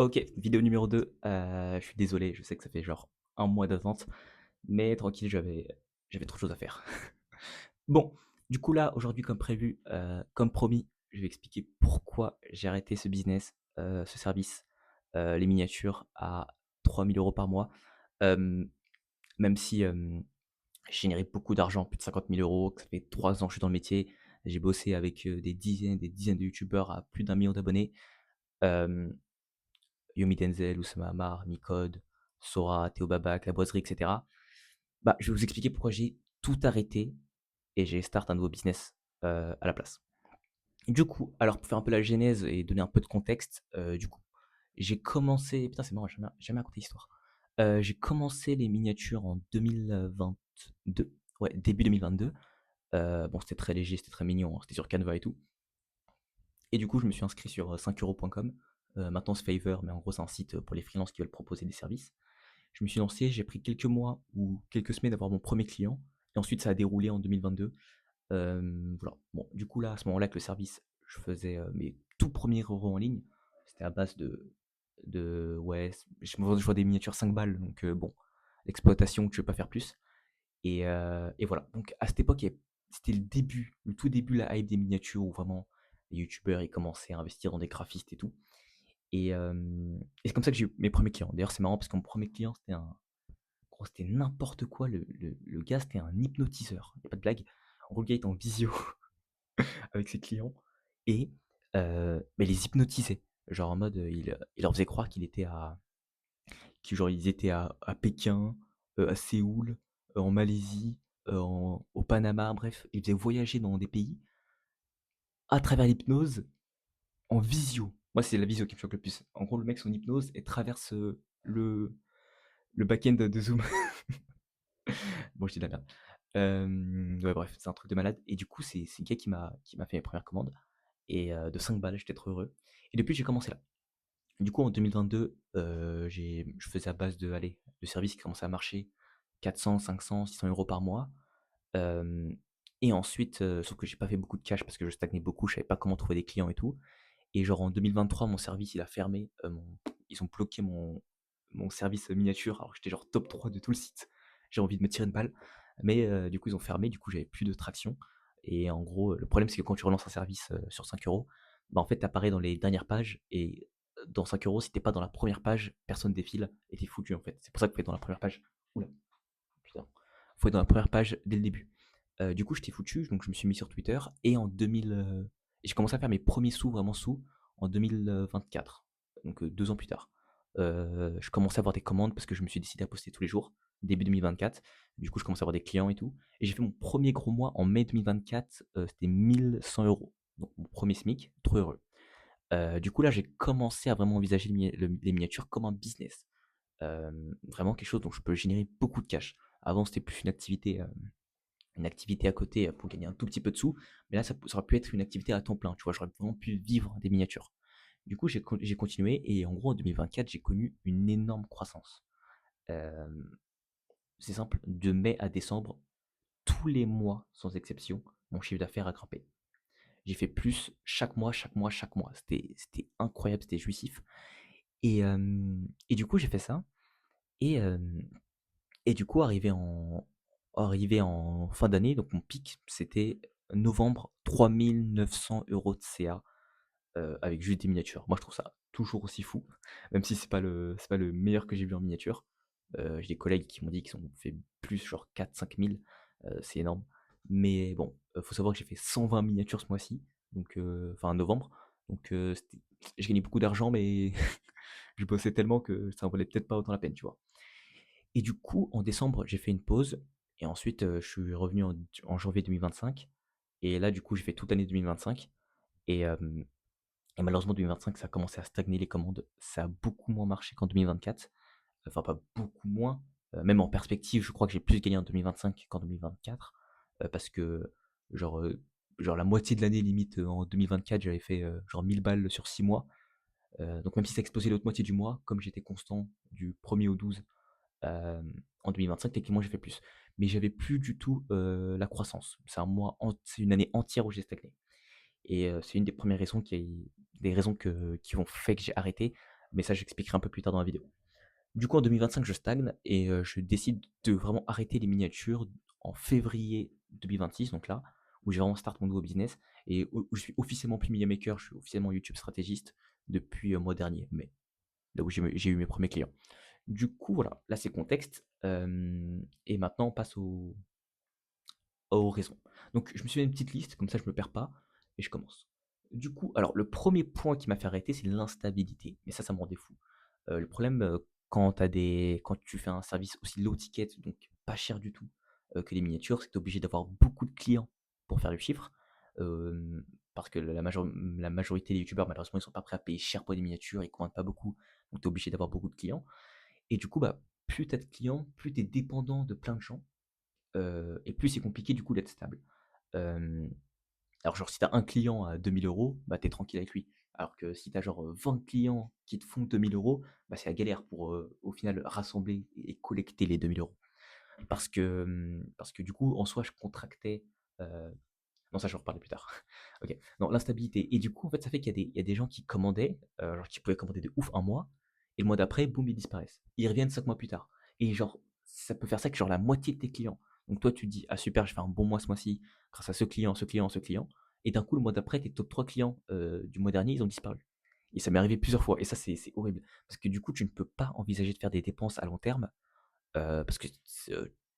OK, vidéo numéro 2. Je suis désolé, je sais que ça fait genre un mois d'attente, mais tranquille, j'avais trop de choses à faire. Bon, du coup là, aujourd'hui comme prévu, comme promis, je vais expliquer pourquoi j'ai arrêté ce business, ce service, les miniatures à 3 000 € par mois. Hem, Même si, je générais beaucoup d'argent, plus de 50 000 €, que ça fait 3 ans que je suis dans le métier. J'ai bossé avec, des dizaines de youtubeurs à plus d'1 million d'abonnés. Hem Yomi Denzel, Oussama Ammar, Micode, Sora, Théo Babac, La Boiserie, et cetera. Bah, je vais vous expliquer pourquoi j'ai tout arrêté et j'ai start un nouveau business, à la place. Du coup, alors pour faire un peu la genèse et donner un peu de contexte, du coup, j'ai commencé putain c'est marrant, j'ai jamais raconté l'histoire. J'ai commencé les miniatures en 2022, ouais, début 2022. Bon, c'était très léger, c'était très mignon, hein, c'était sur Canva et tout. Et du coup, je me suis inscrit sur, 5 euros.com. Maintenant c'est Fiverr, mais en gros, c'est un site, pour les freelances qui veulent proposer des services. Je me suis lancé, j'ai pris quelques mois ou quelques semaines d'avoir mon premier client et ensuite ça a déroulé en 2022. Voilà. Bon, du coup là, à ce moment-là, avec le service, je faisais, mes tout premiers euros en ligne. C'était à base de ouais, je vois des miniatures 5 balles, donc bon, l'exploitation, tu veux pas faire plus et voilà. Donc à cette époque, c'était le début, le tout début, la hype des miniatures où vraiment les youtubeurs, ils commençaient à investir dans des graphistes et tout et c'est comme ça que j'ai eu mes premiers clients. D'ailleurs, c'est marrant parce que mon premier client, c'était n'importe quoi. Le gars, c'était un hypnotiseur. Y a pas de blague. En gros, le gars était en visio avec ses clients et mais les hypnotisait. Genre en mode, il leur faisait croire genre ils étaient à Pékin, à Séoul, en Malaisie, au Panama, bref, il faisait voyager dans des pays à travers l'hypnose en visio. Moi, c'est la visio qui me choque le plus. En gros, le mec, son hypnose, elle traverse, le back-end de Zoom. Bon, je dis de la merde. Ouais, bref, c'est un truc de malade et du coup, c'est le gars qui m'a fait mes premières commandes et de 5 balles, j'étais trop heureux et depuis, j'ai commencé là. Du coup, en 2022, je faisais à base de allez, de services qui commençaient à marcher 400, 500, 600 € par mois, hem et ensuite, sauf que j'ai pas fait beaucoup de cash parce que je stagnais beaucoup, je savais pas comment trouver des clients et tout et genre en 2023, mon service, il a fermé, ils ont bloqué mon service, miniature alors que j'étais genre top 3 de tout le site. J'ai envie de me tirer une balle, mais du coup, ils ont fermé, du coup, j'avais plus de traction et en gros, le problème, c'est que quand tu relances un service, sur 5 €, bah, en fait, tu apparais dans les dernières pages et dans 5 €, si tu pas dans la première page, personne défile et tu foutu, en fait. C'est pour ça qu'il faut être dans la première page. Ouh là, putain. Faut être dans la première page dès le début. Du coup, j'étais foutu, donc je me suis mis sur Twitter et et j'ai commencé à faire mes premiers sous, vraiment sous, en 2024, donc 2 ans plus tard. Je commençais à avoir des commandes parce que je me suis décidé à poster tous les jours, début 2024. Du coup, je commençais à avoir des clients et tout et j'ai fait mon premier gros mois en mai 2024, c'était 1 100 €, donc mon premier SMIC, trop heureux. Du coup, là, j'ai commencé à vraiment envisager les miniatures comme un business. Vraiment quelque chose dont je peux générer beaucoup de cash. Avant, c'était plus une activité à côté pour gagner un tout petit peu de sous, mais là, ça aurait pu être une activité à temps plein, tu vois? J'aurais vraiment pu vivre des miniatures. Du coup, j'ai continué et en gros, en 2024, j'ai connu une énorme croissance. Hem, c'est simple, de mai à décembre, tous les mois, sans exception, mon chiffre d'affaires a grimpé. J'ai fait plus chaque mois, chaque mois, chaque mois. C'était incroyable, c'était jouissif et du coup, j'ai fait ça et hem et du coup, arrivé en fin d'année, donc mon pic, c'était novembre, 3 900 € de CA, avec juste des miniatures. Moi, je trouve ça toujours aussi fou, même si c'est pas le meilleur que j'ai vu en miniature. J'ai des collègues qui m'ont dit qu'ils ont fait plus, genre 4 000 5 000, c'est énorme. Mais bon, faut savoir que j'ai fait 120 miniatures ce mois-ci, donc enfin novembre, donc j'ai gagné beaucoup d'argent, mais je bossais tellement que ça en valait peut-être pas autant la peine, tu vois? Et du coup, en décembre, j'ai fait une pause et ensuite, je suis revenu en janvier 2025 et là, du coup, j'ai fait toute l'année 2025 et hem et malheureusement 2025, ça a commencé à stagner les commandes. Ça a beaucoup moins marché qu'en 2024. Enfin, pas beaucoup moins, même en perspective, je crois que j'ai plus gagné en 2025 qu'en 2024, parce que genre, genre la moitié de l'année limite, en 2024, j'avais fait, genre 1 000 balles sur 6 mois. Donc même si ça explosait l'autre moitié du mois, comme j'étais constant du 1er au 12 en 2025, techniquement, j'ai fait plus. Mais j'avais plus du tout, la croissance. C'est une année entière où j'ai stagné et c'est une des premières raisons qui ont fait que j'ai arrêté. Mais ça, j'expliquerai un peu plus tard dans la vidéo. Du coup, en 2025, je stagne et je décide de vraiment arrêter les miniatures en février 2026, donc là, où j'ai vraiment start mon nouveau business et où je suis officiellement plus media maker, je suis officiellement YouTube stratégiste depuis mois dernier, mai, là où j'ai eu mes premiers clients. Du coup, voilà, là c'est contexte. Et maintenant, on passe aux raisons. Donc, je me suis fait une petite liste, comme ça je me perds pas, et je commence. Du coup, alors le premier point qui m'a fait arrêter, c'est l'instabilité. Mais ça me rendait fou. Le problème, quand tu fais un service aussi low ticket, donc pas cher du tout, que les miniatures, c'est que tu es obligé d'avoir beaucoup de clients pour faire le chiffre. Hem, Parce que la majorité des youtubeurs, malheureusement, ils sont pas prêts à payer cher pour des miniatures, ils commandent pas beaucoup, donc tu es obligé d'avoir beaucoup de clients. Et du coup, bah, plus tu as de clients, plus tu es dépendant de plein de gens, et plus c'est compliqué du coup d'être stable. Hem, alors genre si tu as un client à 2 000 €, bah, tu es tranquille avec lui. Alors que si tu as genre, 20 clients qui te font 2 000 €, bah, c'est la galère pour, au final rassembler et collecter les 2 000 €. Parce que du coup, en soi, je contractais, heu non, ça je vais en reparler plus tard. OK. Non, l'instabilité et du coup, en fait, ça fait qu'il y a des gens qui commandaient, genre qui pouvaient commander de ouf un mois et le mois d'après, boum, ils disparaissent. Ils reviennent 5 mois plus tard et genre, ça peut faire ça que genre la moitié de tes clients. Donc toi, tu te dis: «Ah super, j'ai fait un bon mois ce mois-ci grâce à ce client, ce client, ce client» et d'un coup, le mois d'après, tes top 3 clients, du mois dernier, ils ont disparu et ça m'est arrivé plusieurs fois et ça, c'est horrible parce que du coup, tu ne peux pas envisager de faire des dépenses à long terme, parce que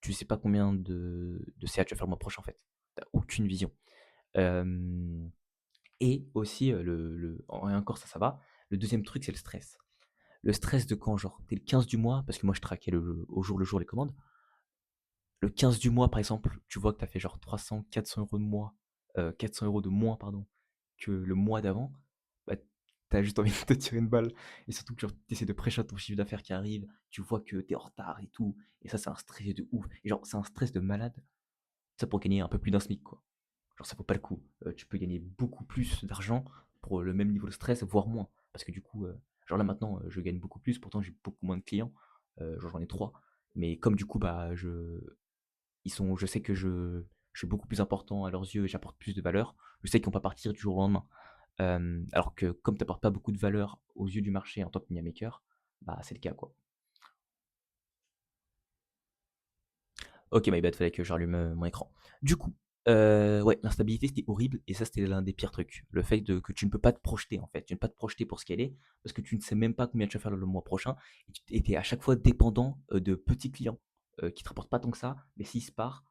tu sais pas combien de CA tu vas faire le mois prochain, en fait. Tu aucune vision. Hem Et aussi, et encore ça va. Le deuxième truc, c'est le stress. Le stress de quand, genre, tu es le 15 du mois, parce que moi je traquais au jour les commandes. Le 15 du mois, par exemple, tu vois que tu as fait genre 300-400 € de moins, 400 € de moins, pardon, que le mois d'avant, bah, tu as juste envie de te tirer une balle et surtout que genre tu essaies de pré-shot ton chiffre d'affaires qui arrive, tu vois que tu es en retard et tout et ça, c'est un stress de ouf et genre, c'est un stress de malade, ça pour gagner un peu plus d'un SMIC, quoi. Genre ça vaut pas le coup. Tu peux gagner beaucoup plus d'argent pour le même niveau de stress, voire moins. Parce que du coup, genre là maintenant, je gagne beaucoup plus, pourtant j'ai beaucoup moins de clients. Genre j'en ai 3. Mais comme du coup, bah, je sais que je suis beaucoup plus important à leurs yeux et j'apporte plus de valeur, je sais qu'ils vont pas partir du jour au lendemain. Alors que comme tu apportes pas beaucoup de valeur aux yeux du marché en tant que media maker, bah c'est le cas quoi. OK, my bad, fallait que je rallume, mon écran. Du coup, ouais, l'instabilité, c'était horrible et ça, c'était l'un des pires trucs. Le fait que tu ne peux pas te projeter, en fait. Tu ne peux pas te projeter pour ce qu'elle est, parce que tu ne sais même pas combien tu vas faire le mois prochain et tu es à chaque fois dépendant, de petits clients, qui te rapportent pas tant que ça, mais s'ils se partent,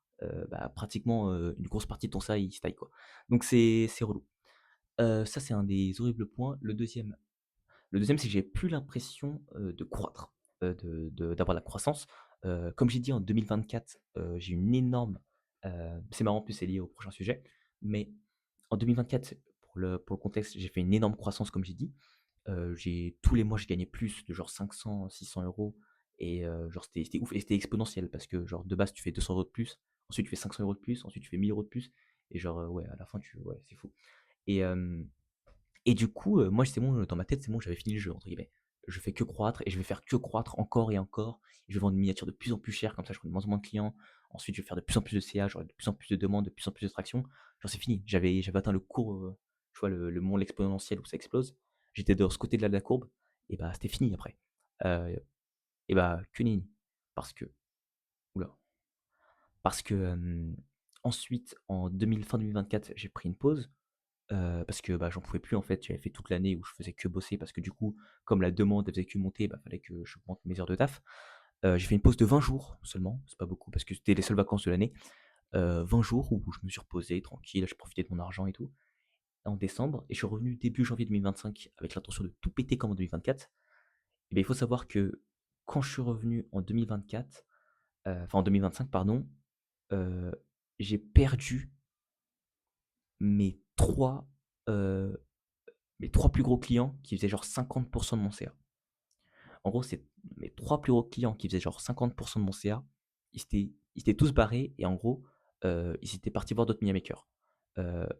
bah, pratiquement, une grosse partie de ton ça, il se taille, quoi. Donc c'est relou. Ça, c'est un des horribles points. Le deuxième, c'est que j'ai plus l'impression, de croître, d'avoir la croissance. Comme j'ai dit en 2024, j'ai une énorme, c'est marrant en plus c'est lié au prochain sujet, mais en 2024, pour le contexte, j'ai fait une énorme croissance comme j'ai dit. J'ai tous les mois, je gagnais plus de genre 500-600 € et genre c'était ouf et c'était exponentiel parce que genre de base, tu fais 200 € de plus, ensuite tu fais 500 € de plus, ensuite tu fais 1 000 € de plus et genre, ouais, à la fin ouais, c'est fou et et du coup, moi, c'est bon, dans ma tête, c'est bon, j'avais «fini le jeu» entre guillemets. Je fais que croître et je vais faire que croître encore et encore. Je vais vendre une miniature de plus en plus chère, comme ça je prends de moins en moins de clients. Ensuite, je vais faire de plus en plus de CA, j'aurai de plus en plus de demandes, de plus en plus de traction. Genre c'est fini, j'avais atteint le cours, tu vois le mont exponentiel où ça explose. J'étais de ce côté de la courbe et bah, c'était fini après. Heu et bah, que nenni. Parce que ouh parce que, ensuite en 2000 fin 2024, j'ai pris une pause. Parce que, bah, j'en pouvais plus en fait. J'avais fait toute l'année où je faisais que bosser parce que du coup, comme la demande elle faisait que monter, bah, fallait que j'augmente mes heures de taf. J'ai fait une pause de 20 jours seulement, c'est pas beaucoup parce que c'était les seules vacances de l'année. 20 jours où je me suis reposé tranquille, je profitais de mon argent et tout, en décembre et je suis revenu début janvier 2025 avec l'intention de tout péter comme en 2024. Et beh, il faut savoir que quand je suis revenu en 2024, enfin en 2025 pardon, heu, j'ai perdu mes 3 heu mes 3 plus gros clients qui faisaient genre 50 de mon CA. En gros, c'est mes 3 plus gros clients qui faisaient genre 50 de mon CA, ils s'étaient tous barrés et en gros, ils étaient partis voir d'autres media makers.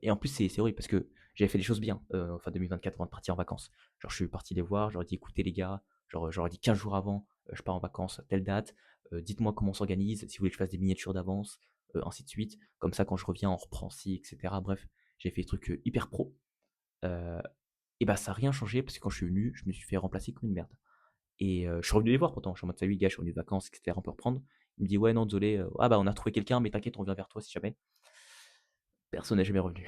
Et en plus, c'est horrible parce que j'avais fait les choses bien, fin 2024 avant de partir en vacances. Genre, je suis parti les voir, je leur ai dit: «Écoutez les gars», genre, je leur ai dit 15 jours avant: «Je pars en vacances à telle date, dites-moi comment on s'organise, si vous voulez que je fasse des miniatures d'avance», ainsi de suite. Comme ça, quand je reviens, on reprend ci et cetera. Bref, j'ai fait des trucs, hyper pro. Heu Et bah, ça a rien changé parce que quand je suis venu, je me suis fait remplacer comme une merde. Et je suis revenu les voir pourtant, je suis en mode: «Salut les gars, je suis revenu de vacances et cetera, on peut reprendre?» Il me dit: «Ouais, non, désolé, ah bah, on a trouvé quelqu'un, mais t'inquiète, on revient vers toi si jamais». Personne n'est jamais revenu.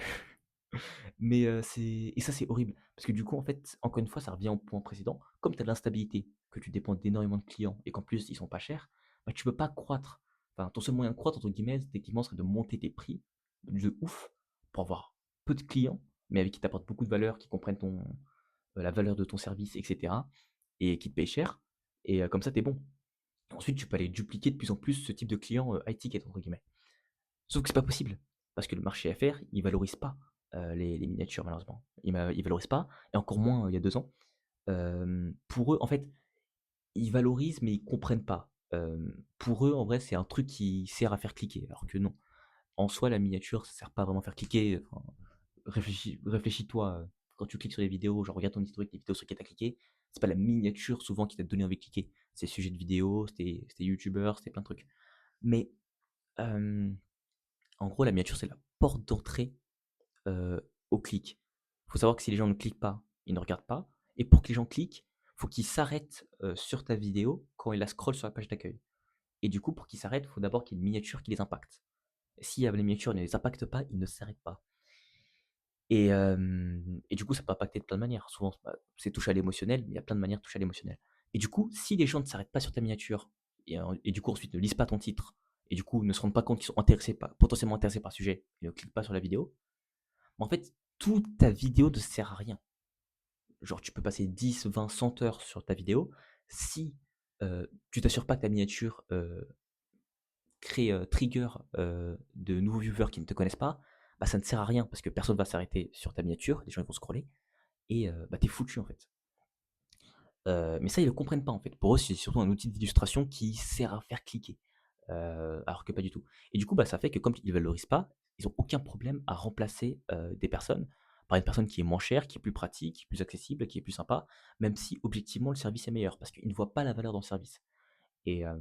Mais c'est et ça, c'est horrible parce que du coup, en fait, encore une fois, ça revient au point précédent. Comme tu as de l'instabilité, que tu dépends d'énormément de clients et qu'en plus, ils sont pas chers, bah, tu peux pas croître. Enfin, ton seul moyen de croître, entre guillemets, techniquement, serait de monter tes prix de ouf pour avoir peu de clients, mais avec qui t'apportent beaucoup de valeur, qui comprennent la valeur de ton service, et cetera, et qui te payent cher. Et comme ça, tu es bon. Ensuite, tu peux aller dupliquer de plus en plus ce type de client high ticket, entre guillemets. Sauf que c'est pas possible, parce que le marché FR, il valorise pas les miniatures, malheureusement. Il valorise pas, et encore moins il y a 2 ans. Pour eux, en fait, ils valorisent, mais ils comprennent pas. Pour eux, en vrai, c'est un truc qui sert à faire cliquer, alors que non. En soi, la miniature, ça sert pas vraiment à faire cliquer. Enfin, réfléchis-toi, quand tu cliques sur les vidéos, genre regarde ton historique, les vidéos sur lesquelles tu as cliqué, c'est pas la miniature souvent qui t'a donné envie de cliquer. C'est sujet de vidéo, c'était youtubeur, c'était plein de trucs. Mais en gros, la miniature, c'est la porte d'entrée au clic. Il faut savoir que si les gens ne cliquent pas, ils ne regardent pas. Et pour que les gens cliquent, il faut qu'ils s'arrêtent sur ta vidéo quand ils la scrollent sur la page d'accueil. Et du coup, pour qu'ils s'arrêtent, il faut d'abord qu'il y ait une miniature qui les impacte. Si les miniatures ne les impactent pas, ils ne s'arrêtent pas. Et du coup, ça peut impacter de plein de manières. Souvent, bah, c'est touché à l'émotionnel, mais il y a plein de manières de toucher à l'émotionnel. Et du coup, si les gens ne s'arrêtent pas sur ta miniature, et du coup ensuite ne lisent pas ton titre, et du coup ne se rendent pas compte qu'ils sont potentiellement intéressés par le sujet, et ne cliquent pas sur la vidéo, bah, en fait, toute ta vidéo ne sert à rien. Genre, tu peux passer 10, 20, 100 heures sur ta vidéo. Si tu t'assures pas que ta miniature crée, trigger de nouveaux viewers qui ne te connaissent pas, bah, ça ne sert à rien parce que personne va s'arrêter sur ta miniature, les gens ils vont scroller et bah, t'es foutu en fait. Mais ça, ils le comprennent pas en fait. Pour eux, c'est surtout un outil d'illustration qui sert à faire cliquer, alors que pas du tout. Et du coup, bah, ça fait que comme ils valorisent pas, ils ont aucun problème à remplacer des personnes par une personne qui est moins chère, qui est plus pratique, qui est plus accessible, qui est plus sympa, même si objectivement le service est meilleur, parce qu'ils ne voient pas la valeur dans le service. Et, euh,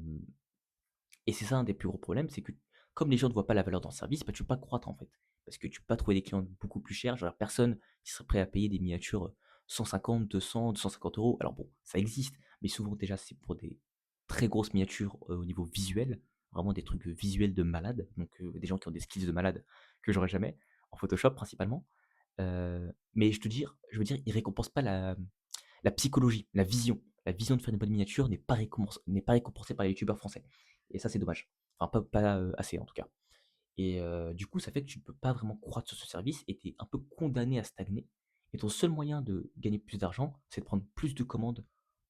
et c'est ça un des plus gros problèmes, c'est que comme les gens ne voient pas la valeur dans le service, bah, tu peux pas croître en fait. Parce que tu peux pas trouver des clients beaucoup plus chers. Genre, personne qui serait prêt à payer des miniatures 150, 200, 250 euros. Alors bon, ça existe, mais souvent déjà c'est pour des très grosses miniatures au niveau visuel, vraiment des trucs visuels de malade, donc des gens qui ont des skills de malade que j'aurais jamais, en Photoshop principalement. Mais je veux dire, ils récompensent pas la psychologie, la vision. La vision de faire une bonne miniature n'est pas récompensée par les youtubeurs français. Et ça, c'est dommage. Enfin, pas assez en tout cas. Et du coup, ça fait que tu ne peux pas vraiment croître sur ce service et tu es un peu condamné à stagner. Et ton seul moyen de gagner plus d'argent, c'est de prendre plus de commandes.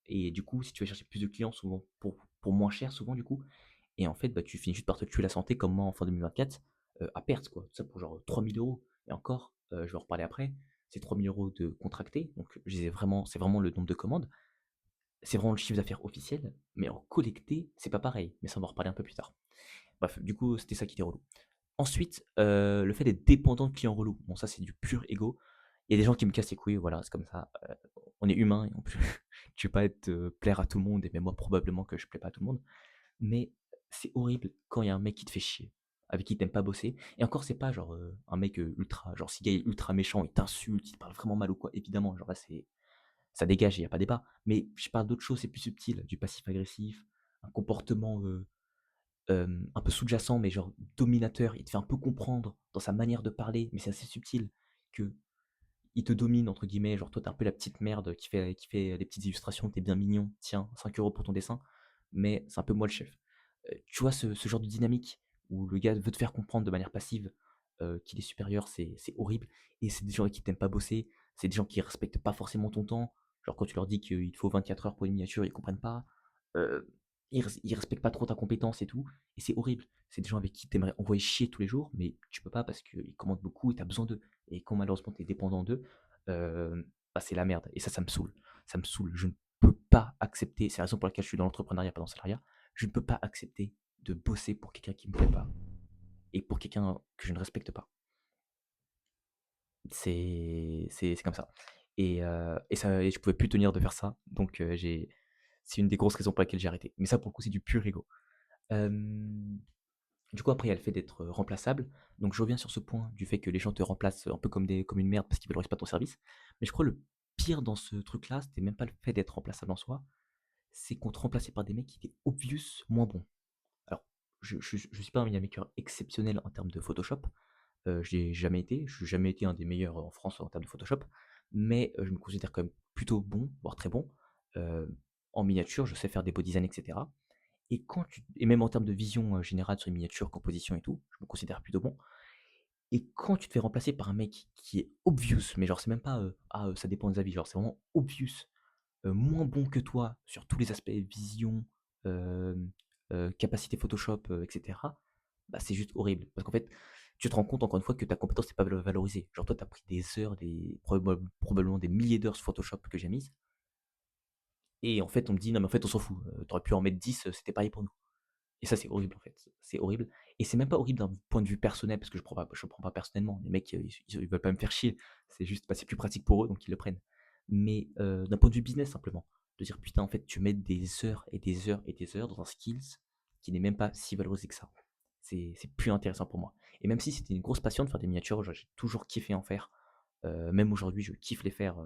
Et du coup, si tu vas chercher plus de clients, souvent pour moins cher, souvent du coup, et en fait, bah, tu finis juste par te tuer la santé comme moi en fin 2024, à perte, quoi. Tout ça pour genre 3 000 euros. Et encore, je vais en reparler après, c'est 3 000 euros de contractés. Donc, c'est vraiment le nombre de commandes. C'est vraiment le chiffre d'affaires officiel. Mais en collecté, c'est pas pareil. Mais ça, on va en reparler un peu plus tard. Bref, du coup, c'était ça qui était relou. Ensuite, le fait d'être dépendant de clients relous. Bon, ça, c'est du pur ego. Il y a des gens qui me cassent les couilles, voilà, c'est comme ça. On est humain et on peut, tu veux pas être, plaire à tout le monde, et même moi, probablement que je plais pas à tout le monde. Mais c'est horrible quand il y a un mec qui te fait chier, avec qui t'aimes pas bosser. Et encore, c'est pas genre un mec ultra, genre si le gars est ultra méchant, il t'insulte, il te parle vraiment mal ou quoi, évidemment, genre là, ça dégage, il y a pas débat. Mais je parle d'autre chose, c'est plus subtil, du passif-agressif, un comportement un peu sous-jacent, mais genre dominateur. Il te fait un peu comprendre dans sa manière de parler, mais c'est assez subtil, que il te domine, entre guillemets. Genre, toi, t'es un peu la petite merde qui fait des petites illustrations, t'es bien mignon, tiens, 5 euros pour ton dessin, mais c'est un peu moi le chef. Tu vois, ce genre de dynamique où le gars veut te faire comprendre de manière passive qu'il est supérieur, c'est horrible. Et c'est des gens avec qui t'aimes pas bosser, c'est des gens qui respectent pas forcément ton temps. Genre, quand tu leur dis qu'il te faut 24 heures pour une miniature, ils comprennent pas. Euh, ils respectent pas trop ta compétence et tout. Et c'est horrible. C'est des gens avec qui t'aimerais envoyer chier tous les jours, mais tu peux pas parce qu'ils commandent beaucoup et t'as besoin d'eux. Et quand malheureusement t'es dépendant d'eux, bah, c'est la merde. Et ça me saoule. Ça me saoule. Je ne peux pas accepter, c'est la raison pour laquelle je suis dans l'entrepreneuriat, pas dans le salariat, je ne peux pas accepter de bosser pour quelqu'un qui me plaît pas et pour quelqu'un que je ne respecte pas. C'est comme ça. Et je pouvais plus tenir de faire ça, donc c'est une des grosses raisons pour lesquelles j'ai arrêté. Mais ça, pour le coup, c'est du pur ego. Hem, du coup, après, il y a le fait d'être remplaçable. Donc je reviens sur ce point du fait que les gens te remplacent un peu comme une merde parce qu'ils valorisent pas ton service. Mais je crois le pire dans ce truc-là, c'était même pas le fait d'être remplaçable en soi, c'est qu'on te remplaçait par des mecs qui étaient obvious moins bons. Alors, je suis pas un maker exceptionnel en termes de Photoshop, je l'ai jamais été, je suis jamais été un des meilleurs en France en termes de Photoshop, mais je me considère quand même plutôt bon, voire très bon. Heu, En miniature, je sais faire des beaux designs et cetera et même en termes de vision, générale sur les miniatures, composition et tout, je me considère plutôt bon et quand tu te fais remplacer par un mec qui est obvious, mais genre c'est même pas, ça dépend des avis, genre c'est vraiment obvious, moins bon que toi sur tous les aspects vision, hem, capacité Photoshop, et cetera, bah, c'est juste horrible. Parce qu'en fait, tu te rends compte encore une fois que ta compétence n'est pas valorisée. Genre toi, tu as pris des heures, probablement des milliers d'heures sur Photoshop que j'ai mises et en fait, on me dit: «Non mais en fait, on s'en fout, tu aurais pu en mettre 10, c'était pareil pour nous». Et ça, c'est horrible en fait. C'est horrible et c'est même pas horrible d'un point de vue personnel parce que je le prends pas personnellement. Les mecs, ils veulent pas me faire chier. C'est juste, bah, c'est plus pratique pour eux donc ils le prennent. Mais, d'un point de vue business simplement, de dire: «Putain en fait tu mets des heures et des heures et des heures dans un skills qui n'est même pas si valorisé que ça». C'est plus intéressant pour moi et même si c'était une grosse passion de faire des miniatures, genre j'ai toujours kiffé en faire. Même aujourd'hui je kiffe les faire,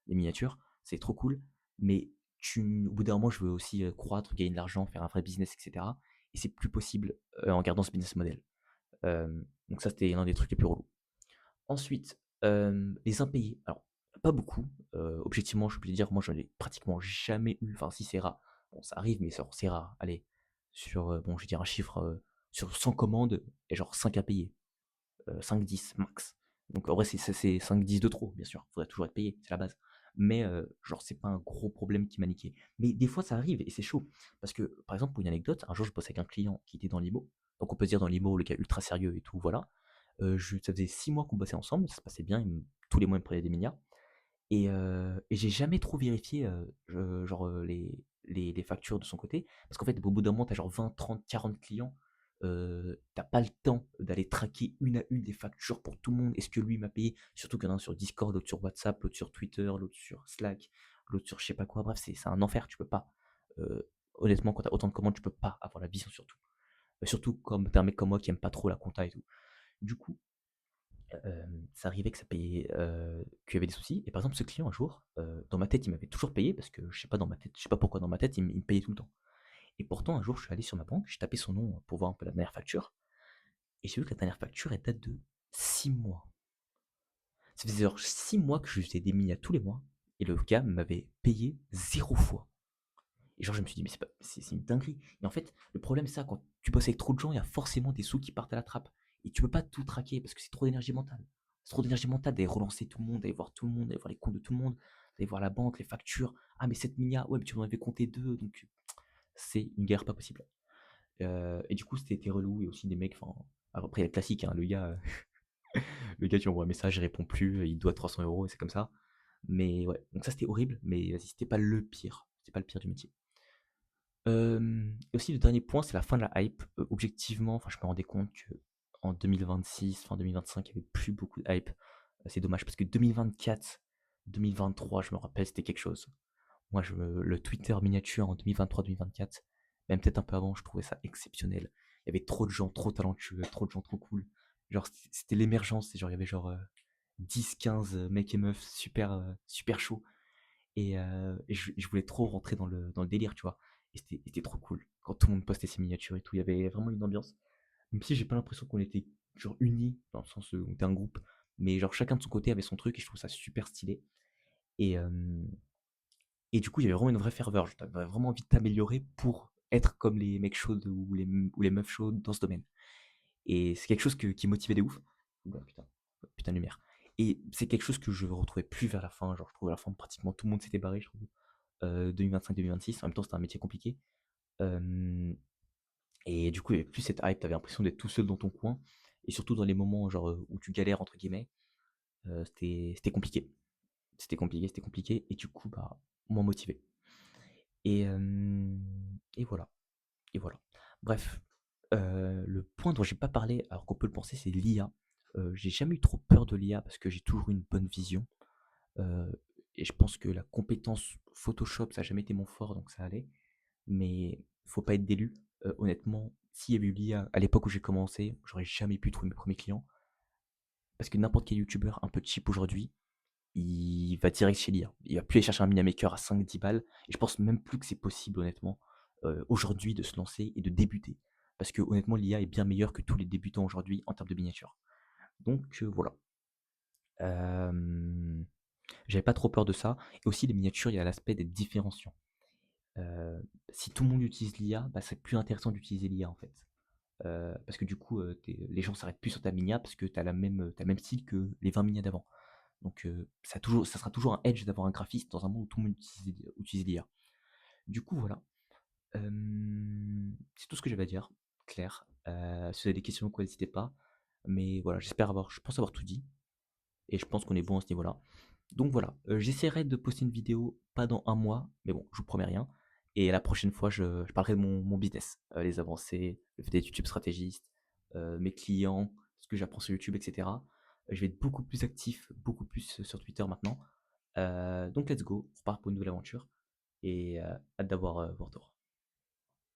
les miniatures, c'est trop cool. Mais au bout d'un moment je veux aussi, croître, gagner de l'argent, faire un vrai business et cetera et c'est plus possible, en gardant ce business model. Donc ça, c'était l'un des trucs les plus relous. Ensuite, les impayés. Alors, pas beaucoup, objectivement, je peux te dire, moi, j'en ai pratiquement jamais eu, enfin si, c'est rare. Bon, ça arrive, mais c'est rare. Allez, bon, je vais dire un chiffre, sur 100 commandes, il y a genre 5 à payer, 5-10 max. Donc en vrai, c'est 5-10 de trop, bien sûr. Faudrait toujours être payé, c'est la base. Mais genre, c'est pas un gros problème qui m'a niqué. Mais des fois, ça arrive et c'est chaud. Parce que, par exemple, pour une anecdote, un jour, je bossais avec un client qui était dans l'IMO. Donc on peut se dire dans l'IMO, le gars ultra sérieux et tout, voilà. Ça faisait 6 mois qu'on bossait ensemble, ça se passait bien, tous les mois, il me prenait des milliards. Et j'ai jamais trop vérifié, genre, les factures de son côté. Parce qu'en fait, au bout d'un moment, tu as genre 20, 30, 40 clients. Tu pas le temps d'aller traquer une à une les factures pour tout le monde. Est-ce que lui m'a payé? Surtout qu'il y en a un sur Discord, l'autre sur WhatsApp, l'autre sur Twitter, l'autre sur Slack, l'autre sur je sais pas quoi. Bref, c'est un enfer, tu peux pas. Honnêtement, quand tu as autant de commandes, tu peux pas avoir la vision sur tout. Surtout comme tu un mec comme moi qui aime pas trop la compta et tout. Du coup, ça arrivait que ça payait, qu'il y avait des soucis et par exemple ce client un jour, dans ma tête il m'avait toujours payé parce que je sais pas dans ma tête, je sais pas pourquoi dans ma tête il me payait tout le temps et pourtant un jour je suis allé sur ma banque, j'ai tapé son nom pour voir un peu la dernière facture et j'ai vu que la dernière facture elle date de 6 mois. Ça faisait genre 6 mois que je lui faisais des mini à tous les mois et le gars m'avait payé 0 fois et genre je me suis dit: «Mais c'est une dinguerie» et en fait, le problème c'est ça, quand tu bosses avec trop de gens, il y a forcément des sous qui partent à la trappe et tu peux pas tout traquer parce que c'est trop d'énergie mentale. C'est trop d'énergie mentale d'aller relancer tout le monde, d'aller voir tout le monde, d'aller voir les comptes de tout le monde, d'aller voir la banque, les factures. «Ah mais cette mini ouais mais tu m'en avais compté 2 donc c'est une guerre pas possible. Et du coup, c'était relou et aussi des mecs, enfin, après il y a le classique, hein, le gars tu lui envoies un message, il répond plus, il doit 300 € et c'est comme ça. Mais ouais, donc ça c'était horrible, mais vas-y, c'était pas le pire. C'était pas le pire du métier. Et aussi le dernier point, c'est la fin de la hype. Objectivement, enfin je me rendais compte qu'en 2026, fin 2025, il y avait plus beaucoup de hype. C'est dommage parce que 2024, 2023, je me rappelle, c'était quelque chose. Moi, le Twitter miniature en 2023-2024, même peut-être un peu avant, je trouvais ça exceptionnel. Il y avait trop de gens trop talentueux, trop de gens trop cool. Genre, c'était l'émergence. Genre, il y avait genre 10-15 mecs et meufs super, super chauds. Et je voulais trop rentrer dans le délire, tu vois. Et c'était trop cool. Quand tout le monde postait ses miniatures et tout, il y avait vraiment une ambiance. Même si j'ai pas l'impression qu'on était genre unis, dans le sens où on était un groupe. Mais genre, chacun de son côté avait son truc et je trouve ça super stylé. Et, euh, et du coup, il y avait vraiment une vraie ferveur. J'avais vraiment envie de t'améliorer pour être comme les mecs chauds ou les meufs chaudes dans ce domaine. Et c'est quelque chose qui motivait des ouf. Oula, putain, putain de lumière. Et c'est quelque chose que je retrouvais plus vers la fin. Genre, je trouvais à la fin, pratiquement tout le monde s'était barré, je trouve. 2025-2026. En même temps, c'était un métier compliqué. Euh, et du coup, il n'y avait plus cette hype. T'avais l'impression d'être tout seul dans ton coin. Et surtout dans les moments genre, où tu galères, entre guillemets, c'était compliqué. C'était compliqué. Et du coup, bah, moins motivé. Et, euh, et voilà. Et voilà. Bref, le point dont j'ai pas parlé, alors qu'on peut le penser, c'est l'IA. J'ai jamais eu trop peur de l'IA parce que j'ai toujours eu une bonne vision. Euh, et je pense que la compétence Photoshop, ça n'a jamais été mon fort, donc ça allait. Mais faut pas être d'élu. Honnêtement, s'il y avait eu l'IA à l'époque où j'ai commencé, j'aurais jamais pu trouver mes premiers clients. Parce que n'importe quel youtubeur un peu cheap aujourd'hui, il va direct chez l'IA. Il va plus aller chercher un mini maker à 5-10 balles et je pense même plus que c'est possible honnêtement, aujourd'hui de se lancer et de débuter. Parce que honnêtement l'IA est bien meilleure que tous les débutants aujourd'hui en termes de miniatures. Donc voilà. Hem, J'avais pas trop peur de ça et aussi les miniatures, il y a l'aspect d'être différenciant. Si tout le monde utilise l'IA, bah, c'est plus intéressant d'utiliser l'IA en fait. Parce que du coup, les gens s'arrêtent plus sur ta minia parce que tu as le même style que les 20 minias d'avant. Donc ça sera toujours un edge d'avoir un graphiste dans un monde où tout le monde utilise l'IA. Du coup, voilà. C'est tout ce que j'avais à dire, clair. Si vous avez des questions, quoi, n'hésitez pas. Mais voilà, je pense avoir tout dit. Et je pense qu'on est bon à ce niveau-là. Donc voilà, j'essaierai de poster une vidéo pas dans un mois, mais bon, je vous promets rien. Et la prochaine fois, je parlerai de mon business, les avancées, le fait d'être YouTube stratégiste, mes clients, ce que j'apprends sur YouTube, etc. Je vais être beaucoup plus actif, beaucoup plus sur Twitter maintenant. Donc let's go, on repart pour une nouvelle aventure. Et hâte d'avoir vos retours.